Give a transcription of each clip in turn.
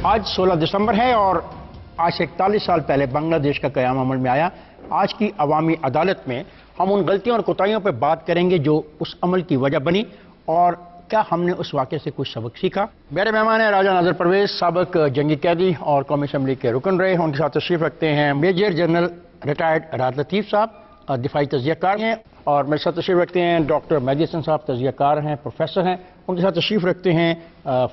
آج 16 دسمبر ہے اور آج سے 41 سال پہلے بنگلہ دیش کا قیام عمل میں آیا۔ آج کی عوامی عدالت میں ہم ان غلطیوں اور کوتاہیوں پر بات کریں گے جو اس عمل کی وجہ بنی اور کیا ہم نے اس واقعے سے کچھ سبق سیکھا۔ میرے مہمان ہیں راجہ ناظر پرویز، سابق جنگی قیدی اور قومی اسمبلی کے رکن رہے۔ ان کے ساتھ تشریف رکھتے ہیں میجر جنرل ریٹائرڈ راحت لطیف صاحب، دفاعی تجزیہ کار ہیں، اور میرے ساتھ تشریف رکھتے ہیں ڈاکٹر مہدی حسن صاحب، تجزیہ کار ہیں، پروفیسر ہیں۔ ان کے ساتھ تشریف رکھتے ہیں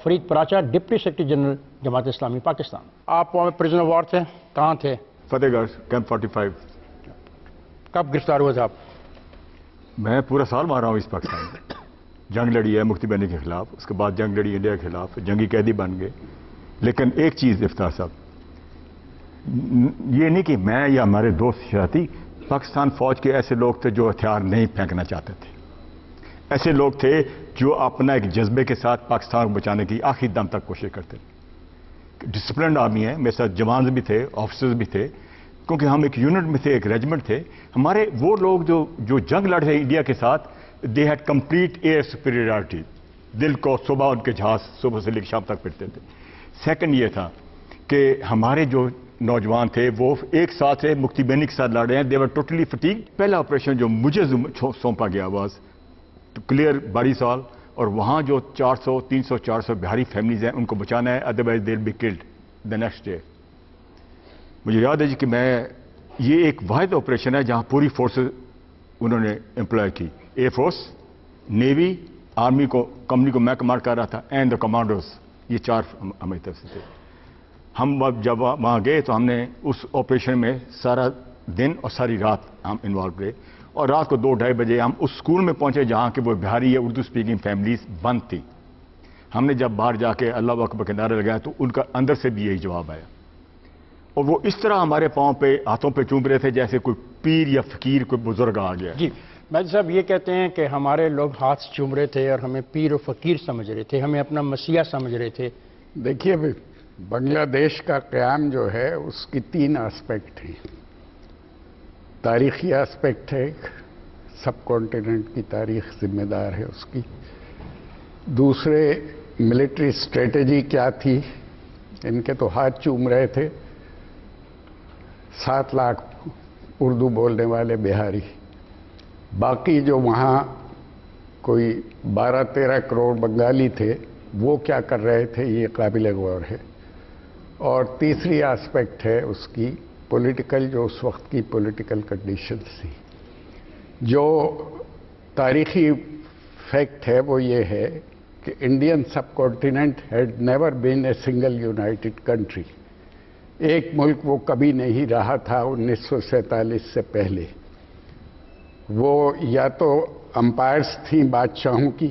Farid Paracha, deputy secretary general Jamaat Islami Pakistan. آپ پرزنر آف وار تھے، کہاں تھے؟ فتح گڑھ کیمپ 45۔ کب گرفتار ہوئے تھے آپ؟ میں پورا سال مار رہا ہوں اس پاکستان میں۔ جنگ لڑی ہے مفتی بینی کے خلاف، اس کے بعد جنگ لڑی انڈیا کے خلاف، جنگی قیدی بن گئے۔ لیکن ایک چیز افطار صاحب، یہ نہیں کہ میں یا ہمارے دوست شراتی، پاکستان فوج کے ایسے لوگ تھے جو ہتھیار نہیں پھینکنا چاہتے تھے، ایسے لوگ تھے جو اپنا ایک جذبے کے ساتھ پاکستان کو بچانے کی آخری دم تک کوشش کرتے تھے۔ ڈسپلنڈ آرمی ہے، میرے ساتھ جوان بھی تھے، آفیسرز بھی تھے، کیونکہ ہم ایک یونٹ میں تھے، ایک ریجمنٹ تھے۔ ہمارے وہ لوگ جو جنگ لڑ رہے انڈیا کے ساتھ، they had complete air superiority. دل کو صبح ان کے جہاز صبح سے لے کے شام تک پھرتے تھے۔ سیکنڈ یہ تھا کہ ہمارے جو نوجوان تھے وہ ایک ساتھ سے مفتی بینی کے ساتھ لڑ رہے ہیں، دے ور ٹوٹلی فٹیگ۔ پہلا آپریشن جو مجھے سونپا گیا واز ٹو کلیئر باڑی سال، اور وہاں جو 300-400 بہاری فیملیز ہیں ان کو بچانا ہے، otherwise they will be killed the next day. مجھے یاد ہے جی کہ یہ ایک واحد آپریشن ہے جہاں پوری فورسز انہوں نے امپلائے کی، ایئر فورس، نیوی، آرمی کو، کمپنی کو میں کمانڈ کر رہا تھا، اینڈ دا کمانڈرز، یہ 4 ہماری طرف سے تھے۔ ہم جب وہاں گئے تو ہم نے اس آپریشن میں سارا دن اور ساری رات ہم انوالو رہے، اور رات کو 2-2:30 بجے ہم اس اسکول میں پہنچے جہاں کہ وہ بہاری یا اردو اسپیکنگ فیملیز بند تھی۔ ہم نے جب باہر جا کے اللہ اکبر کے نعرے لگایا تو ان کا اندر سے بھی یہی جواب آیا، اور وہ اس طرح ہمارے پاؤں پہ، ہاتھوں پہ چوم رہے تھے جیسے کوئی پیر یا فقیر، کوئی بزرگ آ گیا۔ جی مہدی صاحب یہ کہتے ہیں کہ ہمارے لوگ ہاتھ چوم رہے تھے اور ہمیں پیر و فقیر سمجھ رہے تھے، ہمیں اپنا مسیحا سمجھ رہے تھے۔ دیکھیے بنگلہ دیش کا قیام جو ہے اس کی 3 آسپیکٹ ہیں۔ تاریخی آسپیکٹ ہے، سب کانٹیننٹ کی تاریخ ذمہ دار ہے اس کی۔ دوسرے ملٹری اسٹریٹجی کیا تھی، ان کے تو ہاتھ چوم رہے تھے 7 لاکھ اردو بولنے والے بہاری، باقی جو وہاں کوئی 12-13 کروڑ بنگالی تھے وہ کیا کر رہے تھے، یہ قابل غور ہے۔ اور تیسری آسپیکٹ ہے اس کی پولیٹیکل، جو اس وقت کی پولیٹیکل کنڈیشنز تھی۔ جو تاریخی فیکٹ ہے وہ یہ ہے کہ Indian sub continent had never been a single United country. ایک ملک وہ کبھی نہیں رہا تھا 1947 سے پہلے۔ وہ یا تو امپائرز تھیں بادشاہوں کی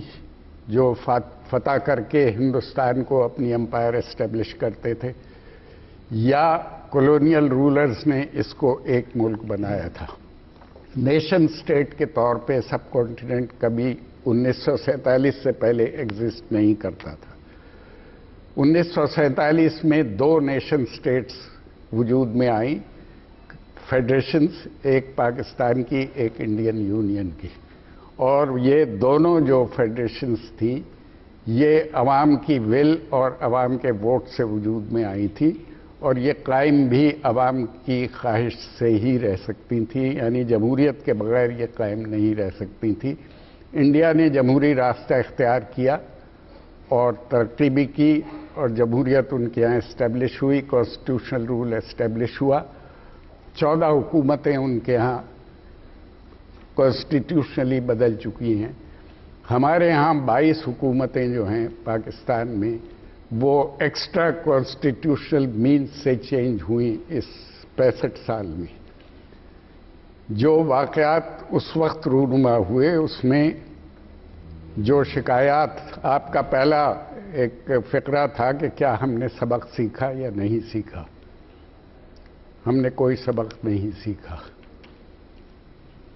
جو فتح کر کے ہندوستان کو اپنی امپائر اسٹیبلش کرتے تھے، یا کولونیل رولرز نے اس کو ایک ملک بنایا تھا۔ نیشن سٹیٹ کے طور پہ سب کانٹیننٹ کبھی 1947 سے پہلے ایگزسٹ نہیں کرتا تھا۔ 1947 میں 2 نیشن سٹیٹس وجود میں آئیں، فیڈریشنز، ایک پاکستان کی، ایک انڈین یونین کی، اور یہ دونوں جو فیڈریشنز تھیں یہ عوام کی ول اور عوام کے ووٹ سے وجود میں آئی تھی، اور یہ قائم بھی عوام کی خواہش سے ہی رہ سکتی تھیں، یعنی جمہوریت کے بغیر یہ قائم نہیں رہ سکتی تھیں۔ انڈیا نے جمہوری راستہ اختیار کیا اور ترقی بھی کی، اور جمہوریت ان کے یہاں اسٹیبلش ہوئی، کانسٹیٹیوشنل رول اسٹیبلش ہوا۔ 14 حکومتیں ان کے ہاں کانسٹیٹیوشنلی بدل چکی ہیں۔ ہمارے ہاں 22 حکومتیں جو ہیں پاکستان میں وہ ایکسٹرا کانسٹیٹیوشنل مینز سے چینج ہوئیں اس 65 سال میں۔ جو واقعات اس وقت رونما ہوئے اس میں جو شکایات، آپ کا پہلا ایک فقرہ تھا کہ کیا ہم نے سبق سیکھا یا نہیں سیکھا۔ ہم نے کوئی سبق نہیں سیکھا۔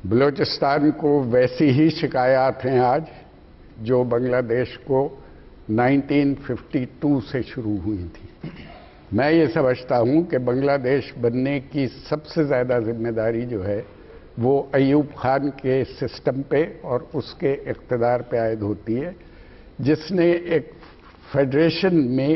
بلوچستان کو ویسی ہی شکایات ہیں آج جو بنگلہ دیش کو 1952 سے شروع ہوئی تھی۔ میں یہ سمجھتا ہوں کہ بنگلہ دیش بننے کی سب سے زیادہ ذمہ داری جو ہے وہ ایوب خان کے سسٹم پہ اور اس کے اقتدار پہ عائد ہوتی ہے، جس نے ایک فیڈریشن میں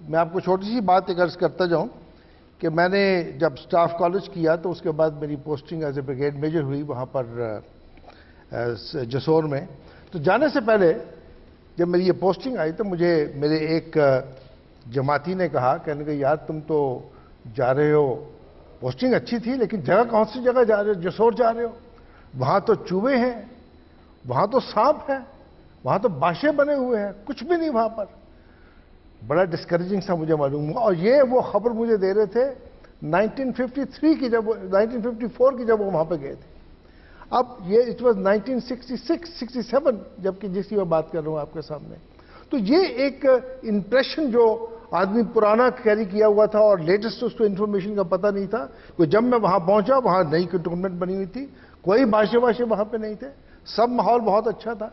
میں آپ کو چھوٹی سی بات ایک عرض کرتا جاؤں کہ میں نے جب سٹاف کالج کیا تو اس کے بعد میری posting as a brigade major ہوئی وہاں پر جسور میں. تو جانے سے پہلے جب میری یہ پوسٹنگ آئی تو مجھے میرے ایک جماعتی نے کہا، کہنے کہ یار تم تو جا رہے ہو، پوسٹنگ اچھی تھی لیکن جگہ کون سی جگہ جا رہے ہو؟ جسور جا رہے ہو، وہاں تو چوہے ہیں، وہاں تو سانپ ہیں، وہاں تو باشے بنے ہوئے ہیں، کچھ بھی نہیں وہاں پر. بڑا ڈسکریجنگ سا مجھے معلوم ہوا. اور یہ وہ خبر مجھے دے رہے تھے 1953 کی، جب 1954 کی جب وہ وہاں پہ گئے تھے. اب یہ اٹ واز 1966-67 جبکہ جس کی میں بات کر رہا ہوں آپ کے سامنے. تو یہ ایک امپریشن جو آدمی پرانا کیری کیا ہوا تھا اور لیٹسٹ اس کو انفارمیشن کا پتہ نہیں تھا. کہ جب میں وہاں پہنچا وہاں نئی کنٹونمنٹ بنی ہوئی تھی، کوئی باشے وہاں پہ نہیں تھے، سب ماحول بہت اچھا تھا.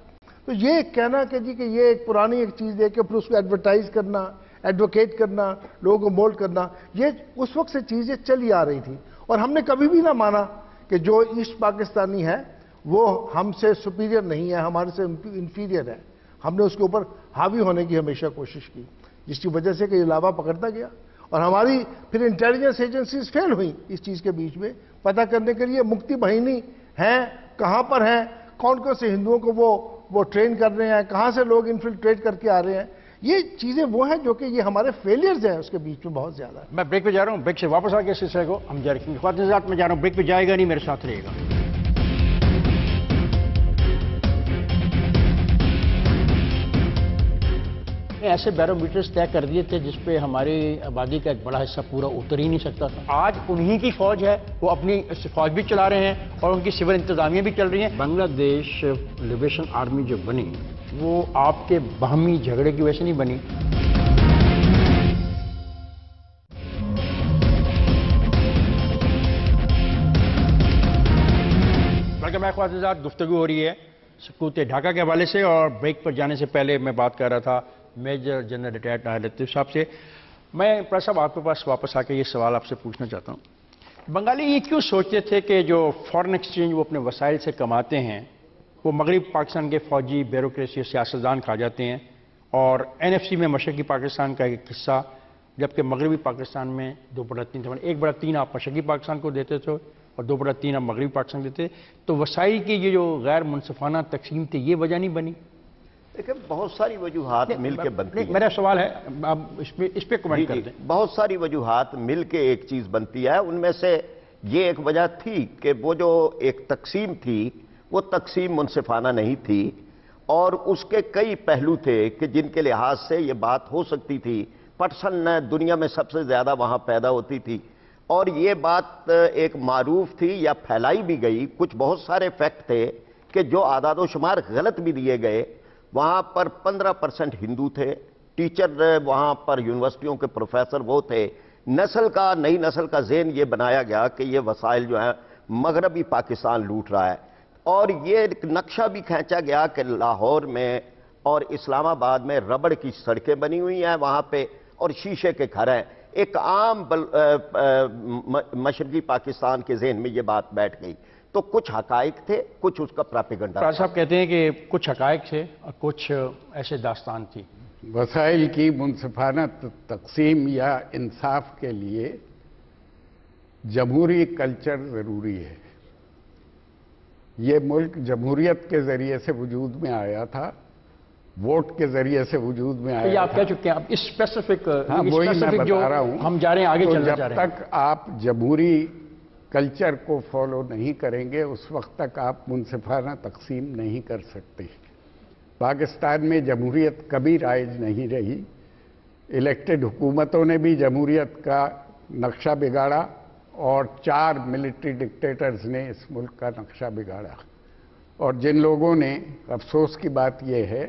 تو یہ کہنا کہ جی کہ یہ ایک پرانی ایک چیز ہے کہ پھر اس کو ایڈورٹائز کرنا، ایڈوکیٹ کرنا، لوگوں کو مولڈ کرنا، یہ اس وقت سے چیزیں چلی آ رہی تھی. اور ہم نے کبھی بھی نہ مانا کہ جو ایسٹ پاکستانی ہے وہ ہم سے سپیریئر نہیں ہے، ہمارے سے انفیریئر ہے. ہم نے اس کے اوپر حاوی ہونے کی ہمیشہ کوشش کی، جس کی وجہ سے کہ یہ لابا پکڑتا گیا. اور ہماری پھر انٹیلیجنس ایجنسیز فیل ہوئیں اس چیز کے بیچ میں پتہ کرنے کے لیے مکتی بہینی ہیں، کہاں پر ہیں، کون کون سے ہندوؤں کو وہ ٹرین کر رہے ہیں، کہاں سے لوگ انفلٹریٹ کر کے آ رہے ہیں. یہ چیزیں وہ ہیں جو کہ یہ ہمارے فیلئرز ہیں اس کے بیچ میں بہت زیادہ. میں بریک پہ جا رہا ہوں، بریک سے واپس آ کے اس سلسلے کو ہم جاری رکھیں گے. خواتین حضرات میں جا رہا ہوں، بریک پہ جائے گا نہیں، میرے ساتھ رہے گا. ایسے بیرو میٹرز طے کر دیے تھے جس پہ ہماری آبادی کا ایک بڑا حصہ پورا اتر ہی نہیں سکتا تھا. آج انہی کی فوج ہے، وہ اپنی فوج بھی چلا رہے ہیں اور ان کی سول انتظامیہ بھی چل رہی ہیں. بنگلہ دیش لبریشن آرمی جو بنی وہ آپ کے باہمی جھگڑے کی وجہ سے نہیں بنی. بلکہ میں خواتین کے ساتھ گفتگو ہو رہی ہے سکوت ڈھاکہ کے حوالے سے. اور بریک پر جانے سے پہلے میں بات کر رہا تھا میجر جنرل ریٹائرڈ طاہر لطیف صاحب سے. میں پریس صاحب آپ کے پاس واپس آ کے یہ سوال آپ سے پوچھنا چاہتا ہوں. بنگالی یہ کیوں سوچتے تھے کہ جو فارن ایکسچینج وہ اپنے وسائل سے کماتے ہیں وہ مغربی پاکستان کے فوجی بیوروکریسی سیاستدان کھا جاتے ہیں، اور NFC میں مشرقی پاکستان کا ایک حصہ، جبکہ مغربی پاکستان میں 2/3 1/3 آپ مشرقی پاکستان کو دیتے تھے اور 2/3 آپ مغربی پاکستان دیتے، تو وسائل کی یہ جو غیر منصفانہ تقسیم تھی یہ وجہ نہیں بنی؟ دیکھیں بہت ساری وجوہات مل کے بنتی ہیں. میرا سوال ہے آپ اس پہ کمنٹ کر دیں. بہت ساری وجوہات مل کے ایک چیز بنتی ہے. ان میں سے یہ ایک وجہ تھی کہ وہ جو ایک تقسیم تھی وہ تقسیم منصفانہ نہیں تھی، اور اس کے کئی پہلو تھے کہ جن کے لحاظ سے یہ بات ہو سکتی تھی. پٹسن دنیا میں سب سے زیادہ وہاں پیدا ہوتی تھی اور یہ بات ایک معروف تھی یا پھیلائی بھی گئی. کچھ بہت سارے فیکٹ تھے کہ جو اعداد و شمار غلط بھی دیے گئے. وہاں پر 15% ہندو تھے، ٹیچر وہاں پر یونیورسٹیوں کے پروفیسر وہ تھے. نئی نسل کا ذہن یہ بنایا گیا کہ یہ وسائل جو ہیں مغربی پاکستان لوٹ رہا ہے، اور یہ ایک نقشہ بھی کھینچا گیا کہ لاہور میں اور اسلام آباد میں ربڑ کی سڑکیں بنی ہوئی ہیں وہاں پہ اور شیشے کے گھر ہیں. ایک عام مشرقی پاکستان کے ذہن میں یہ بات بیٹھ گئی. تو کچھ حقائق تھے، کچھ اس کا پراپیگنڈا. طاہر صاحب کہتے ہیں کہ کچھ حقائق تھے اور کچھ ایسے داستان تھی. وسائل کی منصفانہ تقسیم یا انصاف کے لیے جمہوری کلچر ضروری ہے. یہ ملک جمہوریت کے ذریعے سے وجود میں آیا تھا، ووٹ کے ذریعے سے وجود میں آیا. یہ آپ کہہ چکے ہیں، اب اس اسپیسیفک وہی میں بتا رہا ہوں. ہم جا رہے ہیں آگے چلنا چاہ رہے ہیں. جب تک آپ جمہوری کلچر کو فالو نہیں کریں گے اس وقت تک آپ منصفانہ تقسیم نہیں کر سکتے. پاکستان میں جمہوریت کبھی رائج نہیں رہی. الیکٹڈ حکومتوں نے بھی جمہوریت کا نقشہ بگاڑا اور 4 ملٹری ڈکٹیٹرز نے اس ملک کا نقشہ بگاڑا. اور جن لوگوں نے، افسوس کی بات یہ ہے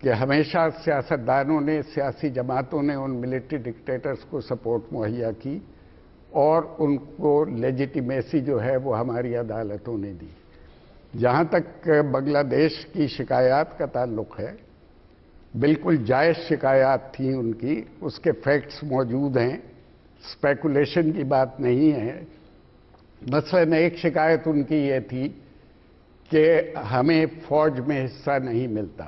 کہ ہمیشہ سیاستدانوں نے، سیاسی جماعتوں نے ان ملٹری ڈکٹیٹرز کو سپورٹ مہیا کی اور ان کو لیجیٹیمیسی جو ہے وہ ہماری عدالتوں نے دی. جہاں تک بنگلہ دیش کی شکایات کا تعلق ہے، بالکل جائز شکایات تھیں ان کی، اس کے فیکٹس موجود ہیں، اسپیکولیشن کی بات نہیں ہے. مثلاً ایک شکایت ان کی یہ تھی کہ ہمیں فوج میں حصہ نہیں ملتا.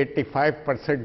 85%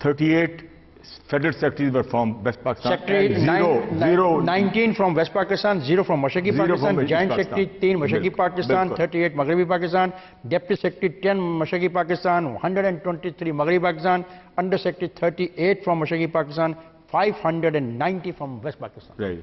38 federal secretaries were from West Pakistan. Secretary 19 from West Pakistan, 0 from Mashraqi Pakistan, Joint Secretary 3 Mashraqi Pakistan, 38 Maghribi Pakistan, Deputy Secretary 10 Mashraqi Pakistan, 123 Maghribi Pakistan, Under Secretary 38 from Mashraqi Pakistan, 590 from West Pakistan. Right.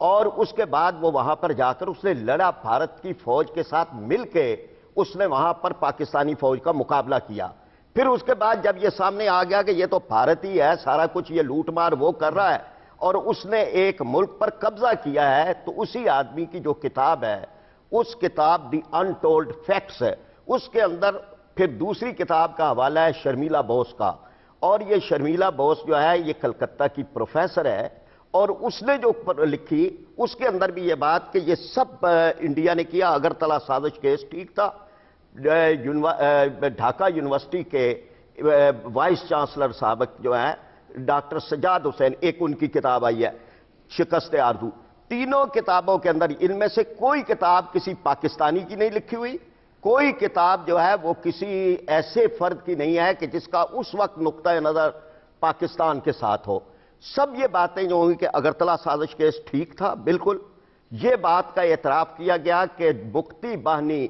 اور اس کے بعد وہ وہاں پر جا کر اس نے لڑا، بھارت کی فوج کے ساتھ مل کے اس نے وہاں پر پاکستانی فوج کا مقابلہ کیا۔ پھر اس کے بعد جب یہ سامنے آ گیا کہ یہ تو بھارتی ہے، سارا کچھ یہ لوٹ مار وہ کر رہا ہے اور اس نے ایک ملک پر قبضہ کیا ہے، تو اسی آدمی کی جو کتاب ہے، اس کتاب دی انٹولڈ فیکٹس ہے، اس کے اندر پھر دوسری کتاب کا حوالہ ہے شرمیلا بوس کا، اور یہ شرمیلا بوس جو ہے یہ کلکتہ کی پروفیسر ہے، اور اس نے جو لکھی اس کے اندر بھی یہ بات کہ یہ سب انڈیا نے کیا۔ اگرتلہ سازش کیس ٹھیک تھا، ڈھاکہ یونیورسٹی کے وائس چانسلر سابق جو ہیں ڈاکٹر سجاد حسین، ایک ان کی کتاب آئی ہے شکست آرزو، تینوں کتابوں کے اندر ان میں سے کوئی کتاب کسی پاکستانی کی نہیں لکھی ہوئی، کوئی کتاب جو ہے وہ کسی ایسے فرد کی نہیں ہے کہ جس کا اس وقت نقطہ نظر پاکستان کے ساتھ ہو۔ سب یہ باتیں جو ہوئی کہ اگرتلہ سازش کیس ٹھیک تھا، بالکل یہ بات کا اعتراف کیا گیا کہ مکتی باہنی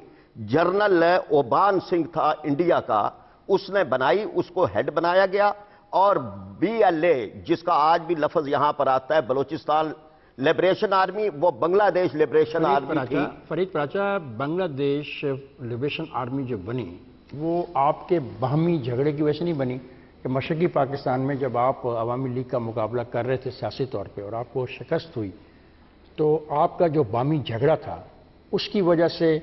جنرل اوبان سنگھ تھا انڈیا کا، اس نے بنائی، اس کو ہیڈ بنایا گیا، اور BLA جس کا آج بھی لفظ یہاں پر آتا ہے بلوچستان لبریشن آرمی، وہ بنگلہ دیش لبریشن آرمی تھی۔ فرید پراچا، بنگلہ دیش لبریشن آرمی جو بنی وہ آپ کے باہمی جھگڑے کی وجہ سے نہیں بنی کہ مشرقی پاکستان میں جب آپ عوامی لیگ کا مقابلہ کر رہے تھے سیاسی طور پہ اور آپ کو شکست ہوئی تو آپ کا جو باہمی جھگڑا تھا اس کی وجہ سے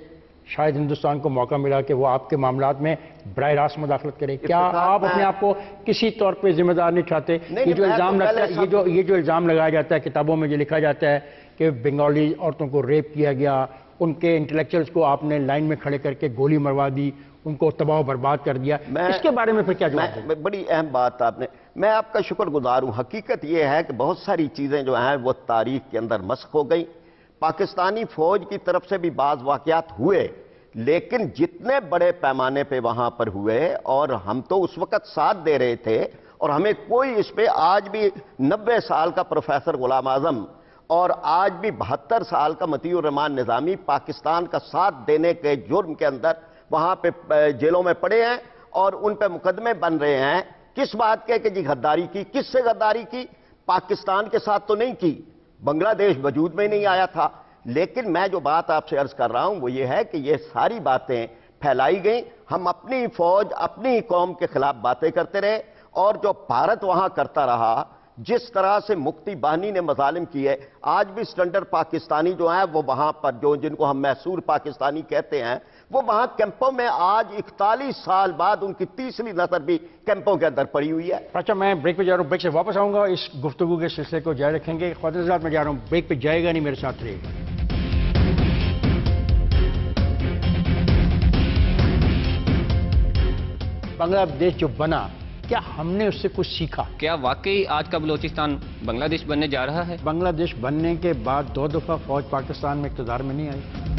شاید ہندوستان کو موقع ملا کہ وہ آپ کے معاملات میں براہ راست مداخلت کرے؟ کیا آپ اپنے آپ کو کسی طور پہ ذمہ دار نہیں ٹھہراتے؟ یہ جو الزام لگتا ہے، یہ جو الزام لگایا جاتا ہے، کتابوں میں جو لکھا جاتا ہے کہ بنگالی عورتوں کو ریپ کیا گیا، ان کے انٹلیکچوئلز کو آپ نے لائن میں کھڑے کر کے گولی مروا دی، ان کو تباہ و برباد کر دیا، اس کے بارے میں پھر کیا جواب دیں؟ بڑی اہم بات آپ نے، میں آپ کا شکر گزار ہوں۔ حقیقت یہ ہے کہ بہت ساری چیزیں جو ہیں وہ تاریخ کے اندر مسخ ہو گئی، پاکستانی فوج کی طرف سے بھی بعض واقعات ہوئے، لیکن جتنے بڑے پیمانے پہ وہاں پر ہوئے اور ہم تو اس وقت ساتھ دے رہے تھے، اور ہمیں کوئی اس پہ آج بھی 90 سال کا پروفیسر غلام اعظم اور آج بھی 72 سال کا مطیع الرحمان نظامی پاکستان کا ساتھ دینے کے جرم کے اندر وہاں پہ جیلوں میں پڑے ہیں اور ان پہ مقدمے بن رہے ہیں۔ کس بات کے کہ جی غداری کی؟ کس سے غداری کی؟ پاکستان کے ساتھ تو نہیں کی، بنگلہ دیش وجود میں نہیں آیا تھا۔ لیکن میں جو بات آپ سے عرض کر رہا ہوں وہ یہ ہے کہ یہ ساری باتیں پھیلائی گئیں، ہم اپنی فوج اپنی قوم کے خلاف باتیں کرتے رہے، اور جو بھارت وہاں کرتا رہا، جس طرح سے مکتی باہنی نے مظالم کیے، آج بھی سٹنڈر پاکستانی جو ہیں وہ وہاں پر جن کو ہم محصور پاکستانی کہتے ہیں، وہ وہاں کیمپوں میں آج 41 سال بعد ان کی تیسری نسل بھی کیمپوں کے اندر پڑی ہوئی ہے۔ اچھا، میں بریک پہ جا رہا ہوں، بریک سے واپس آؤں گا، اس گفتگو کے سلسلے کو جاری رکھیں گے۔ خواتین حضرات میں جا رہا ہوں، بریک پہ جائے گا نہیں، میرے ساتھ رہے گا۔ بنگلہ دیش جو بنا، کیا ہم نے اس سے کچھ سیکھا؟ کیا واقعی آج کا بلوچستان بنگلہ دیش بننے جا رہا ہے؟ بنگلہ دیش بننے کے بعد 2 دفعہ فوج پاکستان میں اقتدار میں نہیں آئی۔